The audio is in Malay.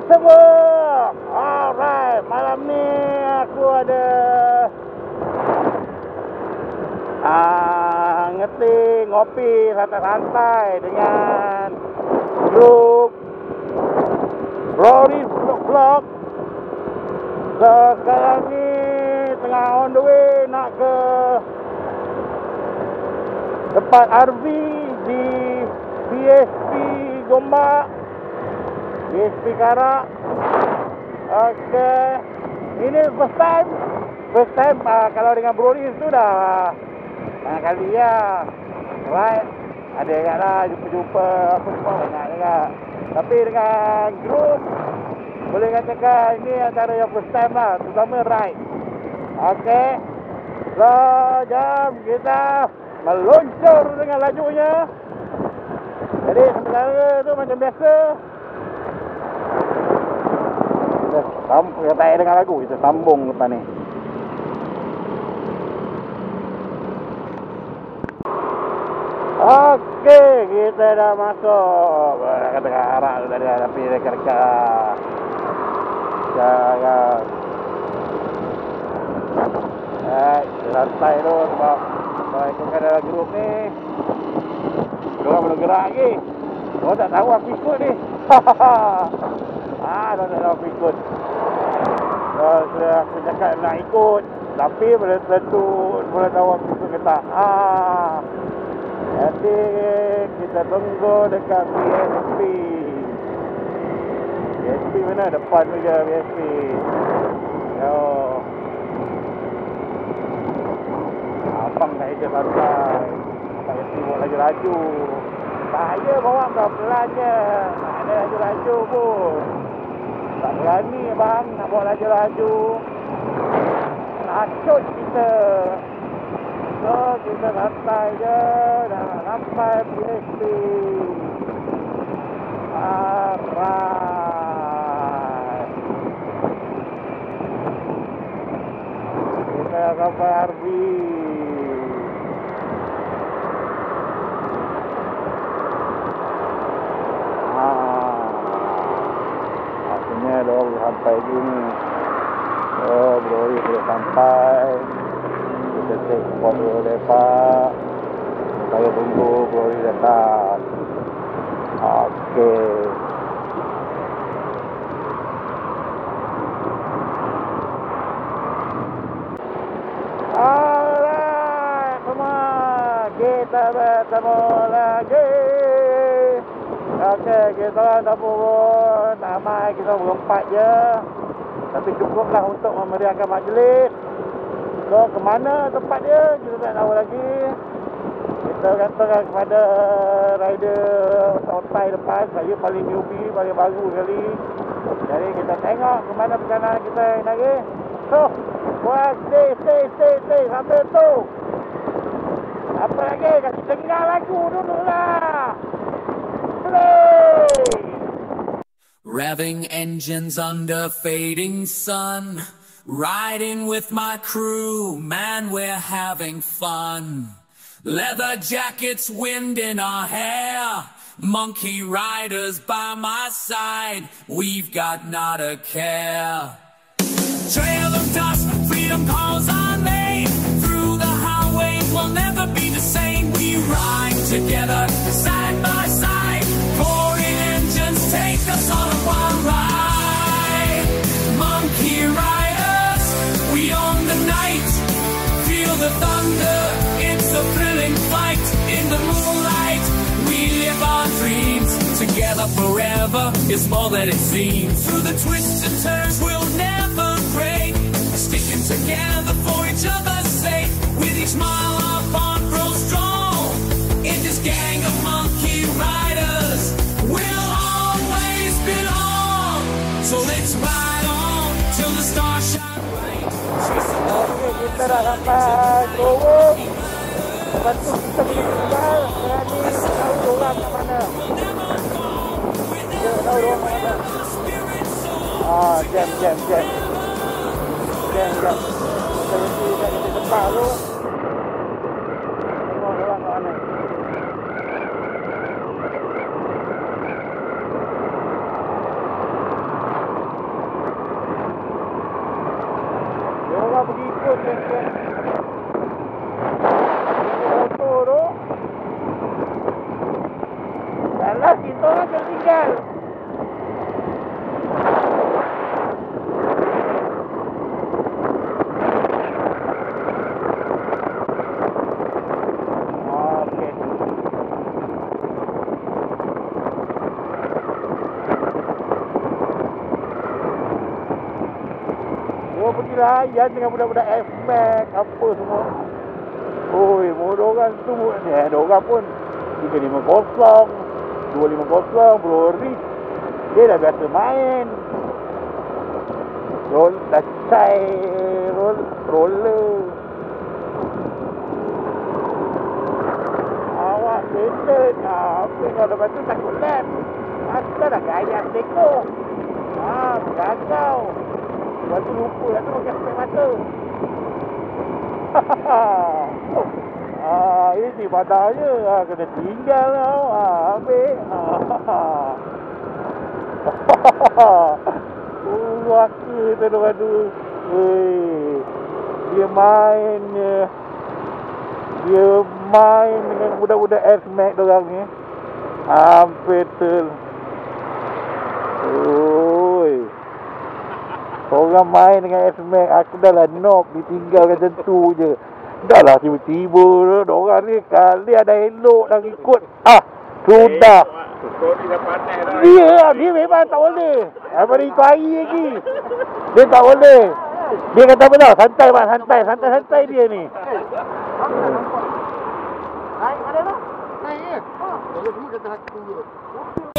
semua. Alright, malam ni aku ada ngopi santai-santai dengan grup Rory Vlog. So sekarang ni tengah on the way nak ke tempat RV di BSP Gombak, BSP Karak. Okay, ini first time kalau dengan Broly tu dah banyak kali ya. Right, ada agak lah jumpa apa semua banyak juga. Tapi dengan grup boleh katakan ini antara yang first time lah, terutama ride. Okay, so jom kita meluncur dengan lajunya. Jadi sementara tu macam biasa, kita tak dengar lagu, kita sambung lepas ni. Okey, kita dah masuk. Nak kata arah tu tadi, tapi dekat-dekat jangan. Santai tu sebab ikutkan dalam grup ni, diorang belum gerak lagi. Diorang tak tahu aku ikut ni. Diorang tak tahu aku ikut. Sudah aku cakap nak ikut, tapi belum tentu boleh tahu aku ikut ke tak. Jadi kita tunggu dekat BSP. BSP mana? Depan juga BSP. Yo. Abang nak ikut santai. BSP bawa laju-laju. Saya bawa pelan-pelan je. Tak ada laju-laju pun. Tak berani bang nak bawa laju-laju. Nacut kita. So kita santai je. Dah nak sampai BSP. Alright, kita sampai RV. Akhirnya dah sampai gini. Oh bro, sudah sampai. Kita cek spot dulu lepak. Saya tunggu Glory datang. Okey. Alright, semua kita bertemu lagi. Okey, kita dah pun ramai, kita berempat je. Tapi cukuplah untuk memeriahkan majlis. So, ke mana tempat dia, kita tak tahu lagi. Kita katakan kepada rider otai depan, saya paling newbie, paling baru sekali. Jadi kita tengok ke mana perjalanan kita lagi. So, buat stay sampai tu. Apa lagi, kasih dengar lagu dulu lah. Play! Revving engines under fading sun, riding with my crew, man, we're having fun. Leather jackets, wind in our hair, monkey riders by my side, we've got not a care. Trail of dust, freedom calls our name, through the highways we'll never be the same. We ride together, side by side, pouring engines take us on a wild ride. Monkey riders, we own the night, feel the thunder, it's a thrilling fight. In the moonlight, we live our dreams, together forever, it's more than it seems. Through the twists and turns, we'll never break, sticking together for each other's sake. With each mile our bond grows strong, in this gang of monkey riders, we'll always belong. So let's ride on till the stars shine bright. Okey, kita dah sampai Kowo. Lepas tu kita boleh tinggal. Sekarang ni tahu diorang kat mana. Kita tahu diorang kat mana. Jam. Kita berhenti kat tempat tu. Tengok diorang kat mana. layan dengan budak-budak F-Max apa semua. Oi, motor orang tu ni ada orang pun 350, 250, Bro Rich. Dia dah biasa main. Dah roller. Awak settle. Apa kalau lepas tu takut lap. Asal dah gaya tekok. Bergagau. Lepas tu lupa lah tu pakai spek mata. Ini padahnya kena tinggal tau. Ambil. Waka tu tu. Dia main dengan budak-budak F-Max dorang ni. Hampir orang main dengan F-Max. Aku dah lah knock, ditinggalkan macam tu je. Dah lah tiba-tiba dorang ni kali ada elok dah ikut. Sudah. Dia memang tak boleh. Daripada itu hari lagi dia tak boleh. Dia kata apa tau? Santai dia ni. Naik mana lah? Naik je. Semua kata hati tunggu.